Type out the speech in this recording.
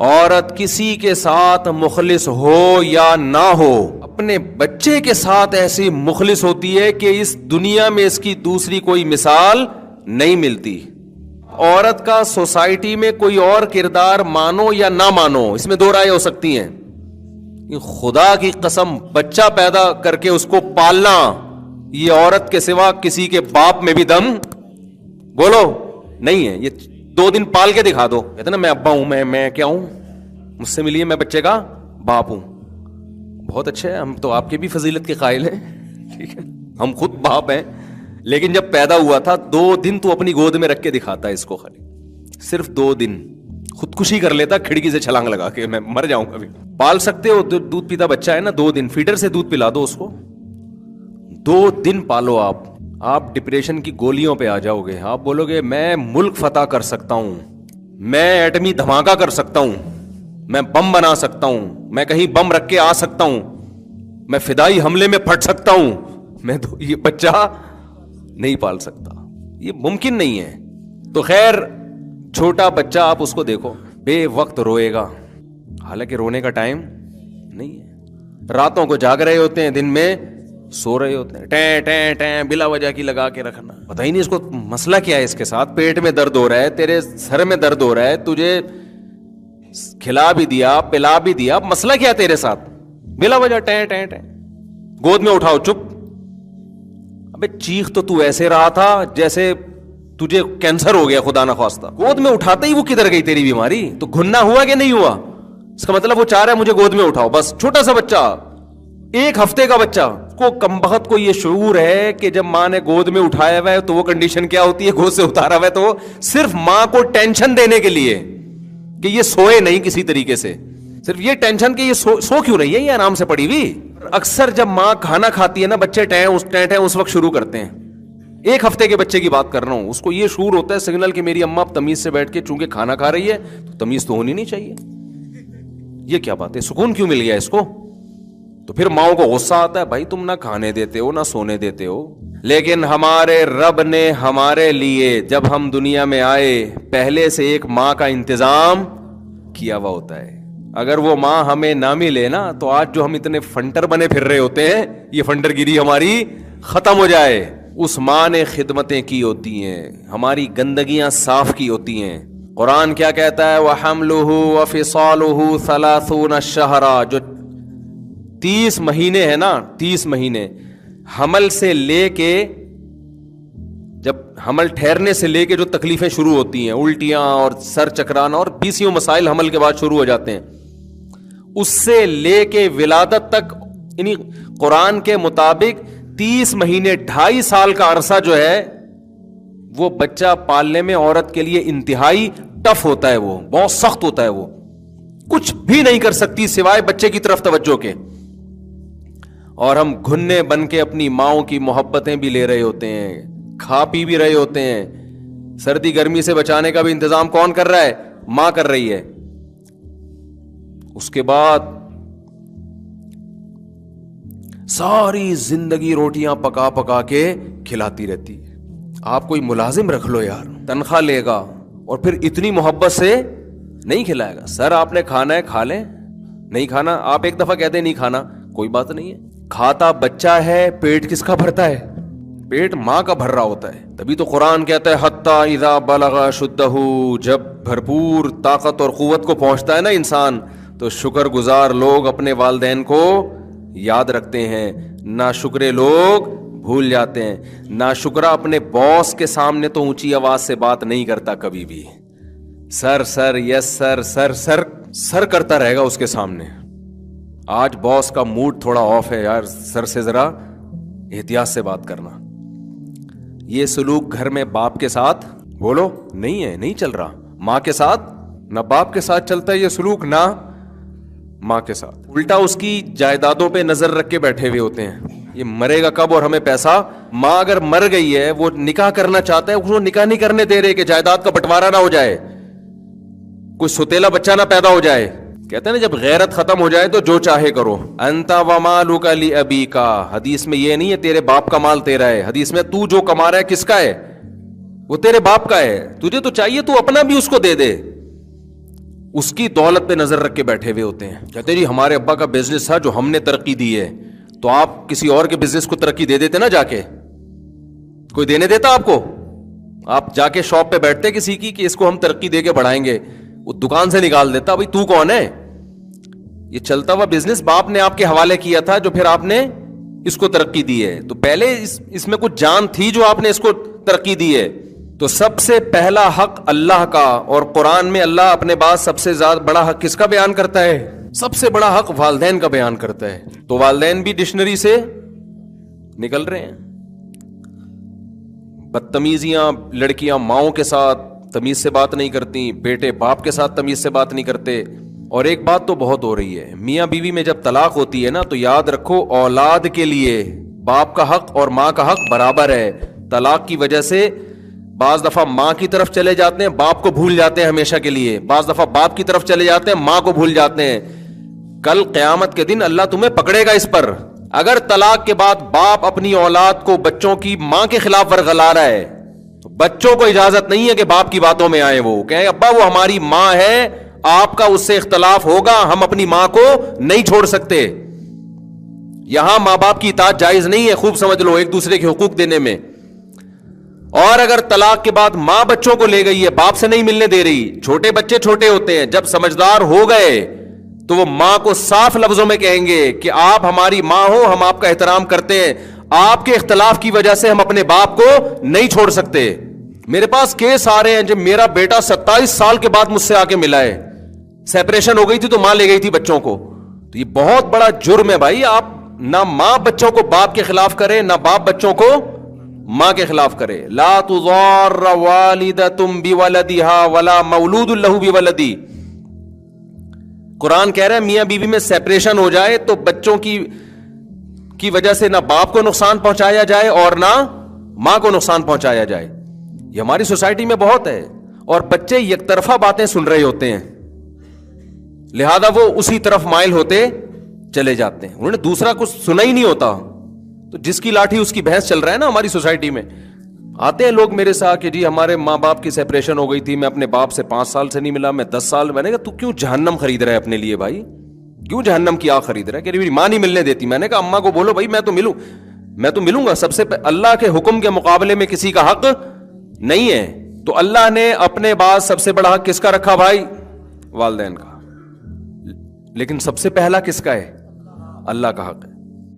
عورت کسی کے ساتھ مخلص ہو یا نہ ہو، اپنے بچے کے ساتھ ایسی مخلص ہوتی ہے کہ اس دنیا میں اس کی دوسری کوئی مثال نہیں ملتی۔ عورت کا سوسائٹی میں کوئی اور کردار مانو یا نہ مانو، اس میں دو رائے ہو سکتی ہیں، خدا کی قسم بچہ پیدا کر کے اس کو پالنا، یہ عورت کے سوا کسی کے باپ میں بھی دم بولو نہیں ہے۔ یہ 2 دن پال کے دکھا دو، کہتے نا میں ابا ہوں، میں کیا ہوں، مجھ سے ملیے، میں بچے کا باپ ہوں۔ بہت اچھا ہے، ہم تو آپ کی بھی فضیلت کے قائل ہیں، ٹھیک ہے، ہم خود باپ ہیں، لیکن جب پیدا ہوا تھا 2 دن تو اپنی گود میں رکھ کے دکھاتا ہے اس کو، خالی صرف 2 دن خودکشی کر لیتا کھڑکی سے چھلانگ لگا کے، میں مر جاؤں کبھی۔ پال سکتے ہو، دودھ پیتا بچہ ہے نا، 2 دن فیڈر سے دودھ پلا دو اس کو، 2 دن پالو آپ ڈپریشن کی گولیوں پہ آ جاؤ گے۔ آپ بولو گے میں ملک فتح کر سکتا ہوں، میں ایٹمی دھماکہ کر سکتا ہوں، میں بم بنا سکتا ہوں، میں کہیں بم رکھ کے آ سکتا ہوں، میں فدائی حملے میں پھٹ سکتا ہوں، میں تو یہ بچہ نہیں پال سکتا، یہ ممکن نہیں ہے۔ تو خیر چھوٹا بچہ آپ اس کو دیکھو، بے وقت روئے گا، حالانکہ رونے کا ٹائم نہیں ہے، راتوں کو جاگ رہے ہوتے ہیں، دن میں سو رہے ہوتے ہیں، ٹیں ٹیں ٹیں بلا وجہ کی لگا کے رکھنا، پتہ ہی نہیں اس کو مسئلہ کیا ہے، اس کے ساتھ پیٹ میں درد ہو رہا ہے، تیرے سر میں درد ہو رہا ہے، تجھے کھلا بھی دیا پلا بھی دیا، مسئلہ کیا ہے تیرے ساتھ، بلا وجہ ٹیں ٹیں ٹیں، گود میں اٹھاؤ چپ، ابے چیخ تو ایسے رہا تھا جیسے تجھے کینسر ہو گیا خدا نہ خواستہ، گود میں اٹھاتے ہی وہ کدھر گئی تیری بیماری، تو گھننا ہوا کہ نہیں ہوا، اس کا مطلب وہ چاہ رہا ہے مجھے گود میں اٹھاؤ، بس چھوٹا سا بچہ 1 ہفتے کا بچہ کو کمبخت کو یہ شعور ہے کہ جب ماں نے گود میں اٹھایا ہوا ہے تو وہ کنڈیشن کیا ہوتی ہے، گود سے اتارا ہوا ہے تو صرف ماں کو ٹینشن دینے کے لیے کہ یہ سوئے نہیں کسی طریقے سے، صرف یہ ٹینشن کہ یہ سو کیوں رہی ہے، یہ آرام سے پڑی ہوئی۔ اکثر جب ماں کھانا کھاتی ہے نا، بچے ٹیں اس وقت شروع کرتے ہیں، 1 ہفتے کے بچے کی بات کر رہا ہوں، اس کو یہ شعور ہوتا ہے سگنل کہ میری اماں اب تمیز سے بیٹھ کے چونکہ کھانا کھا رہی ہے تو تمیز تو ہونی نہیں چاہیے، یہ کیا بات ہے، سکون کیوں مل گیا اس کو؟ تو پھر ماؤں کو غصہ آتا ہے، بھائی تم نہ کھانے دیتے ہو نہ سونے دیتے ہو، لیکن ہمارے رب نے ہمارے لیے جب ہم دنیا میں آئے پہلے سے ایک ماں کا انتظام کیا ہوا ہوتا ہے، اگر وہ ماں ہمیں نہ ملے نا تو آج جو ہم اتنے فنٹر بنے پھر رہے ہوتے ہیں، یہ فنٹر گیری ہماری ختم ہو جائے۔ اس ماں نے خدمتیں کی ہوتی ہیں، ہماری گندگیاں صاف کی ہوتی ہیں۔ قرآن کیا کہتا ہے، وَحَمْلُهُ وَفِصَالُهُ 30 شَهْرًا، جو 30 مہینے ہیں نا، 30 مہینے حمل سے لے کے، جب حمل ٹھہرنے سے لے کے جو تکلیفیں شروع ہوتی ہیں، الٹیاں اور سر چکرانا اور 20 مسائل حمل کے بعد شروع ہو جاتے ہیں، اس سے لے کے ولادت تک، یعنی قرآن کے مطابق 30 مہینے 2.5 سال کا عرصہ جو ہے وہ بچہ پالنے میں عورت کے لیے انتہائی ٹف ہوتا ہے، وہ بہت سخت ہوتا ہے، وہ کچھ بھی نہیں کر سکتی سوائے بچے کی طرف توجہ کے، اور ہم گھنے بن کے اپنی ماؤں کی محبتیں بھی لے رہے ہوتے ہیں، کھا پی بھی رہے ہوتے ہیں، سردی گرمی سے بچانے کا بھی انتظام کون کر رہا ہے؟ ماں کر رہی ہے۔ اس کے بعد ساری زندگی روٹیاں پکا پکا کے کھلاتی رہتی ہے۔ آپ کوئی ملازم رکھ لو یار، تنخواہ لے گا اور پھر اتنی محبت سے نہیں کھلائے گا۔ سر آپ نے کھانا ہے کھا لیں، نہیں کھانا آپ ایک دفعہ کہتے ہیں نہیں کھانا، کوئی بات نہیں ہے، کھاتا بچہ ہے، پیٹ کس کا بھرتا ہے؟ پیٹ ماں کا بھر رہا ہوتا ہے۔ تبھی تو قرآن کہتا ہے حتی اذا بلغ شدہ، جب بھرپور طاقت اور قوت کو پہنچتا ہے نا انسان، تو شکر گزار لوگ اپنے والدین کو یاد رکھتے ہیں، ناشکرے لوگ بھول جاتے ہیں۔ ناشکرا اپنے باس کے سامنے تو اونچی آواز سے بات نہیں کرتا کبھی بھی، سر سر یس سر سر سر سر کرتا رہے گا اس کے سامنے۔ آج باس کا موڈ تھوڑا آف ہے یار، سر سے ذرا احتیاط سے بات کرنا۔ یہ سلوک گھر میں باپ کے ساتھ بولو نہیں ہے، نہیں چل رہا۔ ماں کے ساتھ نہ باپ کے ساتھ چلتا ہے یہ سلوک، نہ ماں کے ساتھ۔ الٹا اس کی جائیدادوں پہ نظر رکھ کے بیٹھے ہوئے ہوتے ہیں، یہ مرے گا کب اور ہمیں پیسہ۔ ماں اگر مر گئی ہے، وہ نکاح کرنا چاہتا ہے، اس کو نکاح نہیں کرنے دے رہے کہ جائیداد کا بٹوارا نہ ہو جائے، کوئی ستیلا بچہ نہ پیدا ہو جائے۔ کہتے ہیں نا جب غیرت ختم ہو جائے تو جو چاہے کرو۔ انت ومالک لابیک، حدیث میں یہ نہیں ہے تیرے باپ کا مال تیرا ہے، حدیث میں تو جو کما رہا ہے کس کا ہے؟ وہ تیرے باپ کا ہے، تجھے تو چاہیے تو اپنا بھی اس کو دے دے۔ اس کی دولت پہ نظر رکھ کے بیٹھے ہوئے ہوتے ہیں. کہتے جی ہمارے ابا کا بزنس تھا جو ہم نے ترقی دی ہے, تو آپ کسی اور کے بزنس کو ترقی دے دیتے نا, جا کے کوئی دینے دیتا آپ کو؟ آپ جا کے شاپ پہ بیٹھتے کسی کی کہ اس کو ہم ترقی دے کے بڑھائیں گے, وہ دکان سے نکال دیتا. بھائی تو کون ہے؟ یہ چلتا ہوا بزنس باپ نے آپ کے حوالے کیا تھا جو پھر آپ نے اس کو ترقی دی ہے. تو پہلے اس میں کچھ جان تھی جو آپ نے اس کو ترقی دی ہے. تو سب سے پہلا حق اللہ کا, اور قرآن میں اللہ اپنے بعد سب سے زیادہ بڑا حق کس کا بیان کرتا ہے؟ سب سے بڑا حق والدین کا بیان کرتا ہے. تو والدین بھی ڈکشنری سے نکل رہے ہیں. بدتمیزیاں, لڑکیاں ماؤں کے ساتھ تمیز سے بات نہیں کرتی, بیٹے باپ کے ساتھ تمیز سے بات نہیں کرتے. اور ایک بات تو بہت ہو رہی ہے, میاں بیوی میں جب طلاق ہوتی ہے نا, تو یاد رکھو اولاد کے لیے باپ کا حق اور ماں کا حق برابر ہے. طلاق کی وجہ سے بعض دفعہ ماں کی طرف چلے جاتے ہیں, باپ کو بھول جاتے ہیں ہمیشہ کے لیے. بعض دفعہ باپ کی طرف چلے جاتے ہیں, ماں کو بھول جاتے ہیں. کل قیامت کے دن اللہ تمہیں پکڑے گا اس پر. اگر طلاق کے بعد باپ اپنی اولاد کو بچوں کی ماں کے خلاف ورغلا رہا ہے, تو بچوں کو اجازت نہیں ہے کہ باپ کی باتوں میں آئے. وہ کہیں ابا وہ ہماری ماں ہے, آپ کا اس سے اختلاف ہوگا, ہم اپنی ماں کو نہیں چھوڑ سکتے. یہاں ماں باپ کی اطاعت جائز نہیں ہے, خوب سمجھ لو, ایک دوسرے کے حقوق دینے میں. اور اگر طلاق کے بعد ماں بچوں کو لے گئی ہے, باپ سے نہیں ملنے دے رہی, چھوٹے بچے چھوٹے ہوتے ہیں, جب سمجھدار ہو گئے تو وہ ماں کو صاف لفظوں میں کہیں گے کہ آپ ہماری ماں ہو, ہم آپ کا احترام کرتے ہیں, آپ کے اختلاف کی وجہ سے ہم اپنے باپ کو نہیں چھوڑ سکتے. میرے پاس کیس آ رہے ہیں جب میرا بیٹا 27 سال کے بعد مجھ سے آ کے ملا ہے, سیپریشن ہو گئی تھی تو ماں لے گئی تھی بچوں کو. تو یہ بہت بڑا جرم ہے بھائی. آپ نہ ماں بچوں کو باپ کے خلاف کرے, نہ باپ بچوں کو ماں کے خلاف کرے. لا تضار والدۃ بولدہا ولا مولود لہ بولدی. قرآن کہہ رہا ہے میاں بیوی میں سیپریشن ہو جائے تو بچوں کی وجہ سے نہ باپ کو نقصان پہنچایا جائے اور نہ ماں کو نقصان پہنچایا جائے. یہ ہماری سوسائٹی میں بہت ہے, اور بچے یک طرفہ باتیں سن رہے ہوتے ہیں, لہذا وہ اسی طرف مائل ہوتے چلے جاتے ہیں. انہوں نے دوسرا کچھ سنا ہی نہیں ہوتا, تو جس کی لاٹھی اس کی بھینس چل رہا ہے نا ہماری سوسائٹی میں. آتے ہیں لوگ میرے ساتھ کہ جی ہمارے ماں باپ کی سیپریشن ہو گئی تھی, میں اپنے باپ سے 5 سال سے نہیں ملا, میں 10 سال. میں نے کہا تو کیوں جہنم خرید رہا ہے اپنے لیے بھائی, کیوں جہنم کی آگ خرید رہا ہے؟ کہ میری ماں نہیں ملنے دیتی. میں نے کہا اماں کو بولو بھائی میں تو ملوں گا. سب سے اللہ کے حکم کے مقابلے میں کسی کا حق نہیں ہے. تو اللہ نے اپنے بعد سب سے بڑا حق کس کا رکھا بھائی؟ والدین کا. لیکن سب سے پہلا کس کا ہے؟ اللہ کا حق ہے.